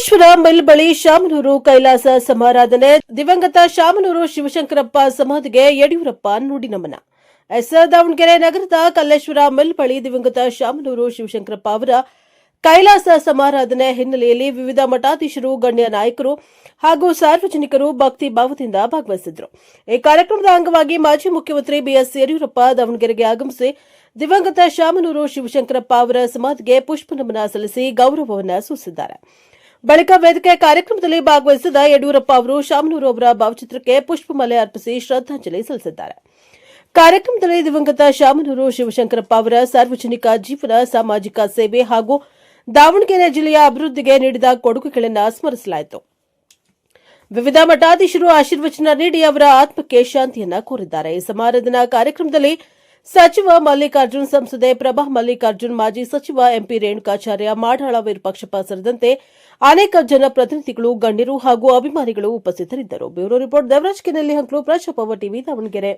Kalleshwara mill ಬಳಿ ಶಾಮನೂರು ಕೈಲಾಸ ಸಮಾರಾಧನೆ ದಿವಂಗತ ಶಾಮನೂರು ಶಿವಶಂಕರಪ್ಪ ಸಮಾಧಿಗೆ ಯಡಿಯೂರಪ್ಪ ನುಡಿ ನಮನ. ದಾವಣಗೆರೆ ನಗರದ ಕಲ್ಲೇಶ್ವರ ಮಿಲ್ ಬಳಿ ದಿವಂಗತ ಶಾಮನೂರು ಶಿವಶಂಕರಪ್ಪ ಅವರ ಕೈಲಾಸ ಸಮಾರಾಧನೆ ಹಿನ್ನೆಲೆಯಲ್ಲಿ ವಿವಿಧ ಮಠಾಧೀಶರು, ಗಣ್ಯ ನಾಯಕರು ಹಾಗೂ ಸಾರ್ವಜನಿಕರು ಭಕ್ತಿ ಭಾವದಿಂದ ಭಾಗವಹಿಸಿದರು. ಈ ಕಾರ್ಯಕ್ರಮದ ಅಂಗವಾಗಿ ಮಾಜಿ ಮುಖ್ಯಮಂತ್ರಿ ಬಿಎಸ್ ಯಡಿಯೂರಪ್ಪ ದಾವಣಗೆರೆಗೆ ಆಗಮಿಸಿ ದಿವಂಗತ ಶಾಮನೂರು ಶಿವಶಂಕರಪ್ಪ ಅವರ ಸಮಾಧಿಗೆ ಪುಷ್ಪ ನಮನ ಸಲ್ಲಿಸಿ ಗೌರವವನ್ನು ಸೂಚಿಸಿದ್ದಾರೆ. ಬಳಿಕ ವೇದಿಕೆ ಕಾರ್ಯಕ್ರಮದಲ್ಲಿ ಭಾಗವಹಿಸಿದ ಯಡಿಯೂರಪ್ಪ ಅವರು ಶಾಮನೂರು ಅವರ ಭಾವಚಿತ್ರಕ್ಕೆ ಪುಷ್ಪಮಾಲೆ ಅರ್ಪಿಸಿ ಶ್ರದ್ದಾಂಜಲಿ ಸಲ್ಲಿಸಿದ್ದಾರೆ. ಕಾರ್ಯಕ್ರಮದಲ್ಲಿ ದಿವಂಗತ ಶಾಮನೂರು ಶಿವಶಂಕರಪ್ಪ ಅವರ ಸಾರ್ವಜನಿಕ ಜೀವನ, ಸಾಮಾಜಿಕ ಸೇವೆ ಹಾಗೂ ದಾವಣಗೆರೆ ಜಿಲ್ಲೆಯ ಅಭಿವೃದ್ಧಿಗೆ ನೀಡಿದ ಕೊಡುಗೆಗಳನ್ನು ಸ್ಮರಿಸಲಾಯಿತು. ವಿವಿಧ ಮಠಾಧೀಶರು ಆಶೀರ್ವಚನ ನೀಡಿ ಅವರ ಆತ್ಮಕ್ಕೆ ಶಾಂತಿಯನ್ನ ಕೋರಿದ್ದಾರೆ. ಈ ಸಮಾರಾಧನಾ ಕಾರ್ಯಕ್ರಮದಲ್ಲಿ ಸಚಿವ ಮಲ್ಲಿಕಾರ್ಜುನ್, ಸಂಸದೆ ಪ್ರಭಾ ಮಲ್ಲಿಕಾರ್ಜುನ್, ಮಾಜಿ ಸಚಿವ ಎಂಪಿ ರೇಣುಕಾಚಾರ್ಯ, ಮಾಡಾಳ ವಿರೂಪಾಕ್ಷಪ್ಪ ಸೇರಿದಂತೆ ಅನೇಕ ಜನಪ್ರತಿನಿಧಿಗಳು, ಗಣ್ಯರು ಹಾಗೂ ಅಭಿಮಾನಿಗಳು ಉಪಸ್ಥಿತರಿದ್ದರು. ಬ್ಯೂರೋ ರಿಪೋರ್ಟ್ ದೇವರಾಜ್ ಕೆನೆಲ್ಲಿ ಹಂಕ್ಲು, ಪ್ರಜಾಪವ ಟಿವಿ, ದಾವಣಗೆರೆ.